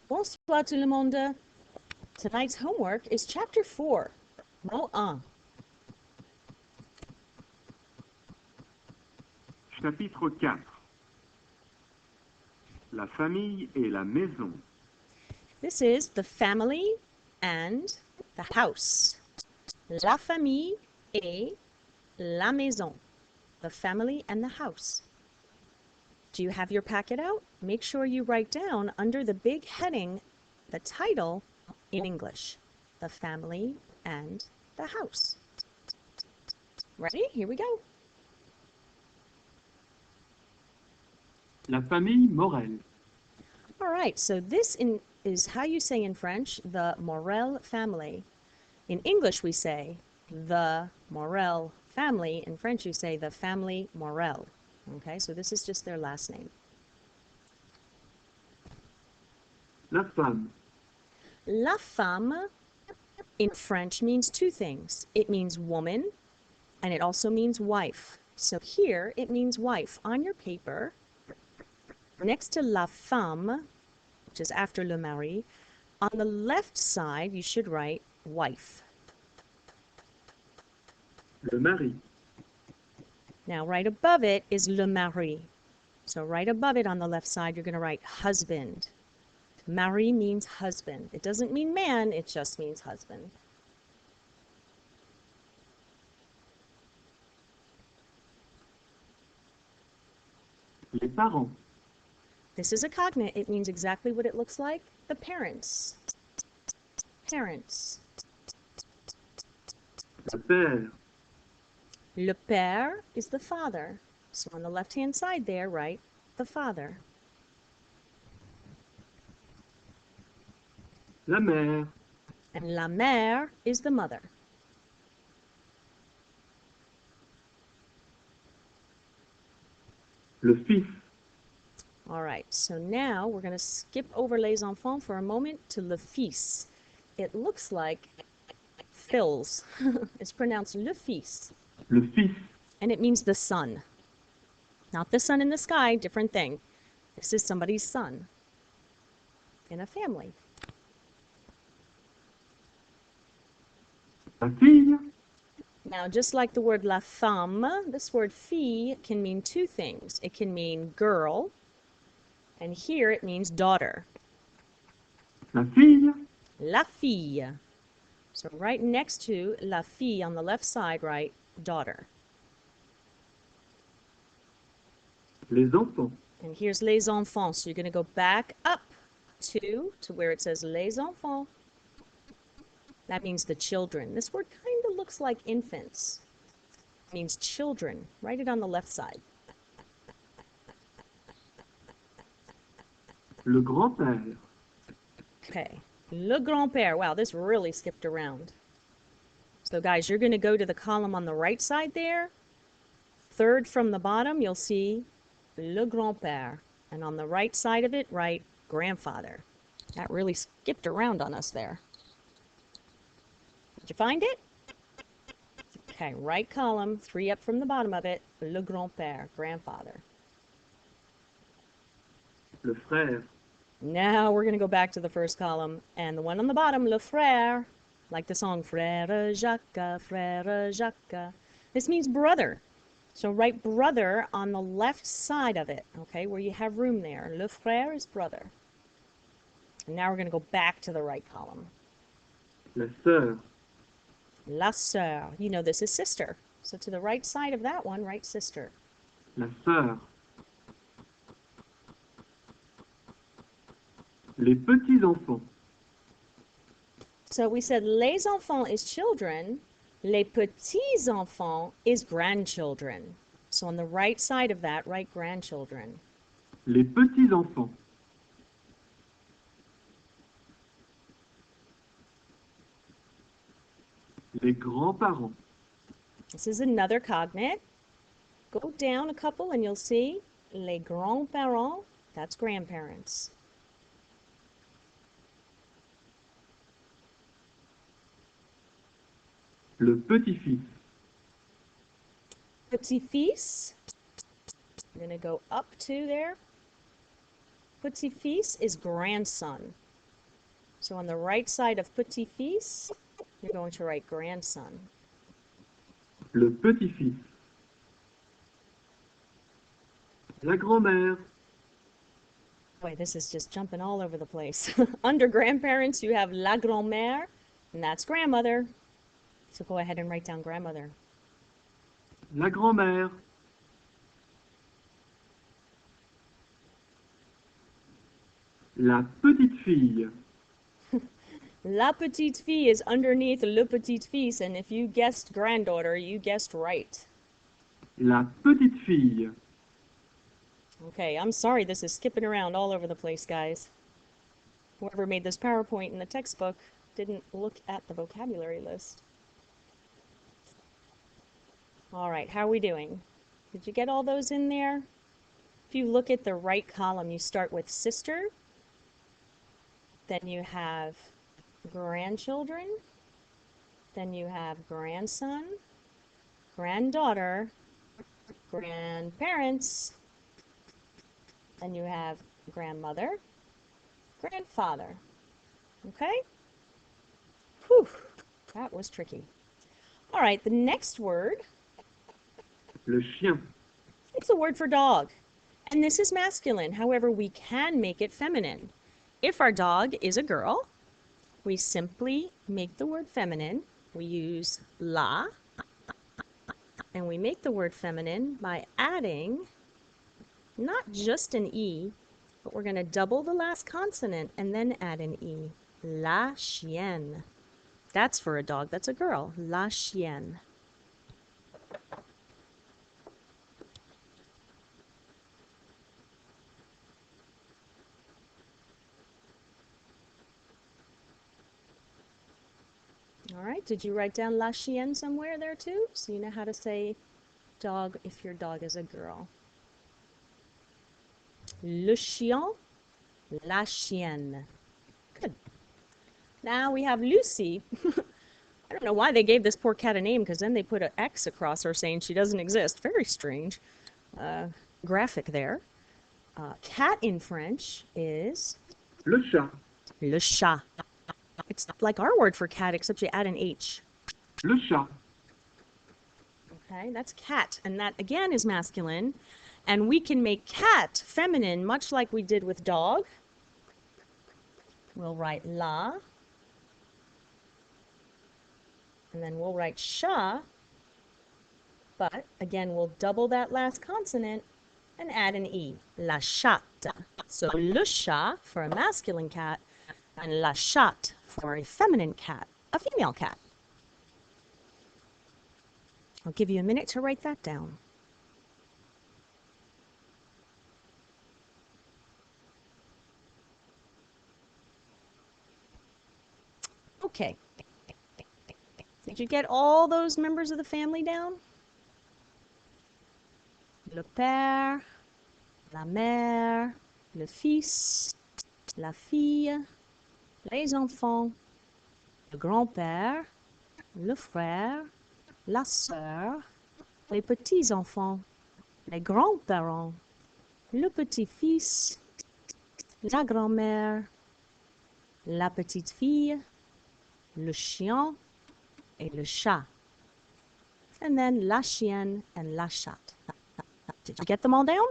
Bonsoir tout le monde. Tonight's homework is chapter 4, Mot 1. Chapitre 4. La famille et la maison. This is the family and the house. La famille et la maison. The family and the house. Do you have your packet out? Make sure you write down under the big heading the title in English. The family and the house. Ready? Here we go. La famille Morel. All right, so this is how you say in French, the Morel family. In English, we say the Morel family. In French, you say the family Morel. Okay, so this is just their last name. La femme. La femme in French means two things. It means woman, and it also means wife. So here, it means wife. On your paper, next to la femme, which is after le mari, on the left side, you should write wife. Le mari. Now, right above it is le mari. So right above it on the left side, you're going to write husband. Mari means husband. It doesn't mean man, it just means husband. Les parents. This is a cognate. It means exactly what it looks like. The parents. Parents. Le père. Le père is the father. So on the left-hand side there, write the father. La mère. And la mère is the mother. Le fils. All right, so now we're going to skip over les enfants for a moment to le fils. It looks like Phil's. It's pronounced le fils. Le fils. And it means the son. Not the sun in the sky, different thing. This is somebody's son in a family. La fille. Now, just like the word la femme, this word fille can mean two things. It can mean girl, and here it means daughter. La fille. La fille. So right next to la fille on the left side, write daughter. Les enfants. And here's les enfants. So you're going to go back up to where it says les enfants. That means the children. This word kind of looks like infants. It means children. Write it on the left side. Le grand-père. Okay. Le grand-père. Wow, this really skipped around. So guys, you're going to go to the column on the right side there. Third from the bottom, you'll see le grand-père. And on the right side of it, write grandfather. That really skipped around on us there. Did you find it? Okay, right column, 3 up from the bottom of it, le grand-père, grandfather. Le frère. Now we're going to go back to the first column, and the one on the bottom, le frère, like the song, Frère Jacques, Frère Jacques. This means brother. So write brother on the left side of it, okay, where you have room there. Le frère is brother. And now we're going to go back to the right column. La sœur. La sœur. You know this is sister. So to the right side of that one, write sister. La sœur. Les petits-enfants. So we said les enfants is children, les petits-enfants is grandchildren. So on the right side of that, write grandchildren. Les petits-enfants. Les grands-parents. This is another cognate. Go down a couple and you'll see les grands-parents, that's grandparents. Le petit-fils. Petit-fils, I'm going to go up to there. Petit-fils is grandson. So on the right side of petit-fils, you're going to write grandson. Le petit-fils. La grand-mère. Boy, this is just jumping all over the place. Under grandparents, you have la grand-mère, and that's grandmother. So go ahead and write down grandmother. La grand-mère. La petite fille. La petite fille is underneath le petit-fils, and if you guessed granddaughter, you guessed right. La petite fille. Okay, I'm sorry this is skipping around all over the place, guys. Whoever made this PowerPoint in the textbook didn't look at the vocabulary list. All right, how are we doing? Did you get all those in there? If you look at the right column, you start with sister, then you have grandchildren, then you have grandson, granddaughter, grandparents, then you have grandmother, grandfather. Okay? Whew, that was tricky. All right, the next word, Le chien. it's a word for dog. And this is masculine. However, we can make it feminine. If our dog is a girl, we simply make the word feminine. We use la, and we make the word feminine by adding not just an E, but we're going to double the last consonant and then add an E. La chienne. That's for a dog that's a girl. La chienne. All right, did you write down la chienne somewhere there too? So you know how to say dog if your dog is a girl. Le chien, la chienne. Good. Now we have Lucy. I don't know why they gave this poor cat a name, because then they put an X across her saying she doesn't exist. Very strange. Graphic there. Cat in French is Le chat. le chat. It's like our word for cat, except you add an H. Le chat. Okay, that's cat, and that again is masculine. And we can make cat feminine, much like we did with dog. We'll write la, and then we'll write chat, but again, we'll double that last consonant and add an E, la chatte. So le chat for a masculine cat, and la chatte for a feminine cat, a female cat. I'll give you a minute to write that down. Okay. Did you get all those members of the family down? Le père, la mère, le fils, la fille, les enfants, le grand-père, le frère, la sœur, les petits-enfants, les grands-parents, le petit-fils, la grand-mère, la petite-fille, le chien, et le chat. And then la chienne and la chatte. Did you get them all down?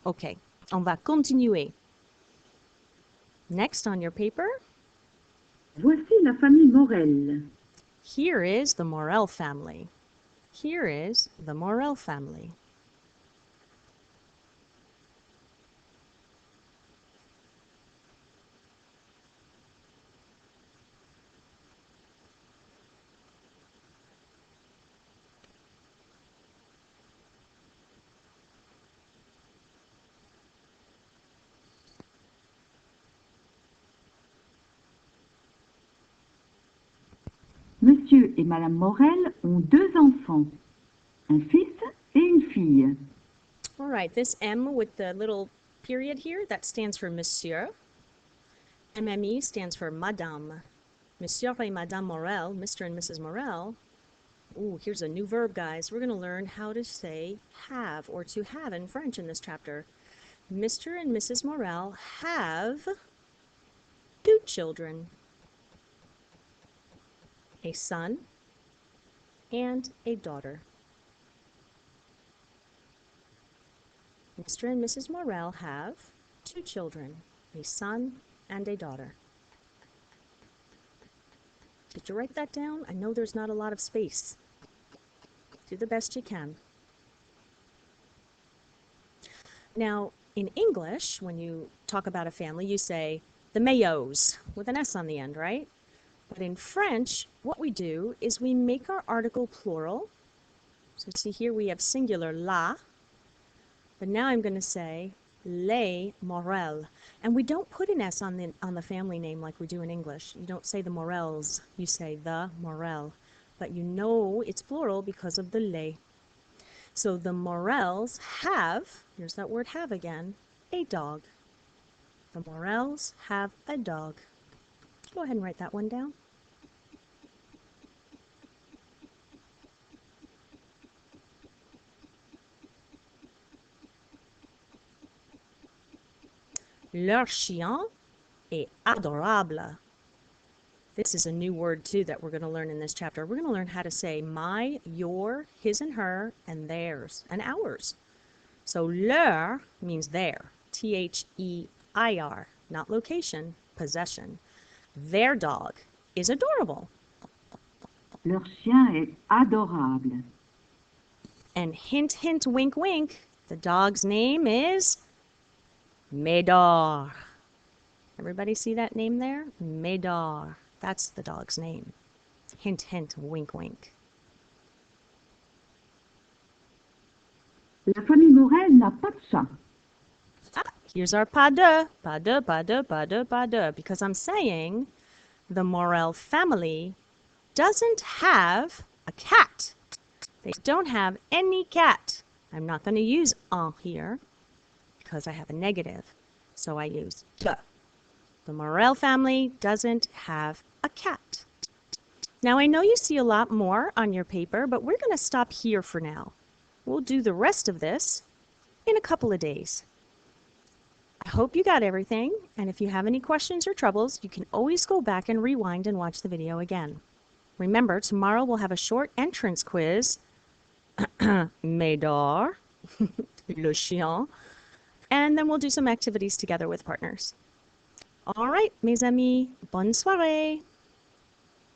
Okay, on va continuer. Next on your paper, Voici la famille Morel. here is the Morel family. Here is the Morel family. Monsieur et Madame Morel ont deux enfants, un fils et une fille. All right, this M with the little period here, that stands for Monsieur. MME stands for Madame. Monsieur et Madame Morel, Mr. and Mrs. Morel. Ooh, here's a new verb, guys. We're going to learn how to say have or to have in French in this chapter. Mr. and Mrs. Morel have 2 children, a son and a daughter. Mr. and Mrs. Morel have 2 children, a son and a daughter. Did you write that down? I know there's not a lot of space. Do the best you can. Now, in English, when you talk about a family, you say the Mayos with an S on the end, right? But in French, what we do is we make our article plural. So see here we have singular la, but now I'm going to say les Morel. And we don't put an S on the family name like we do in English. You don't say the Morels, you say the Morel. But you know it's plural because of the les. So the Morels have, here's that word have again, a dog. The Morels have a dog. Go ahead and write that one down. Leur chien est adorable. This is a new word too that we're going to learn in this chapter. We're going to learn how to say my, your, his and her, and theirs, and ours. So leur means their, T-H-E-I-R, not location, possession. Their dog is adorable. Leur chien est adorable. And hint, hint, wink, wink, the dog's name is Médor. Everybody see that name there? Médor. That's the dog's name. Hint, hint, wink, wink. La famille Morel n'a pas de chat. Ah, here's our pas de, pas de, pas de, pas de, pas de, because I'm saying the Morel family doesn't have a cat. They don't have any cat. I'm not going to use un here because I have a negative, so I use de. The Morel family doesn't have a cat. Now I know you see a lot more on your paper, but we're going to stop here for now. We'll do the rest of this in a couple of days. I hope you got everything, and if you have any questions or troubles, you can always go back and rewind and watch the video again. Remember, tomorrow we'll have a short entrance quiz. Médor, le chien, and then we'll do some activities together with partners. All right, mes amis, bonne soirée.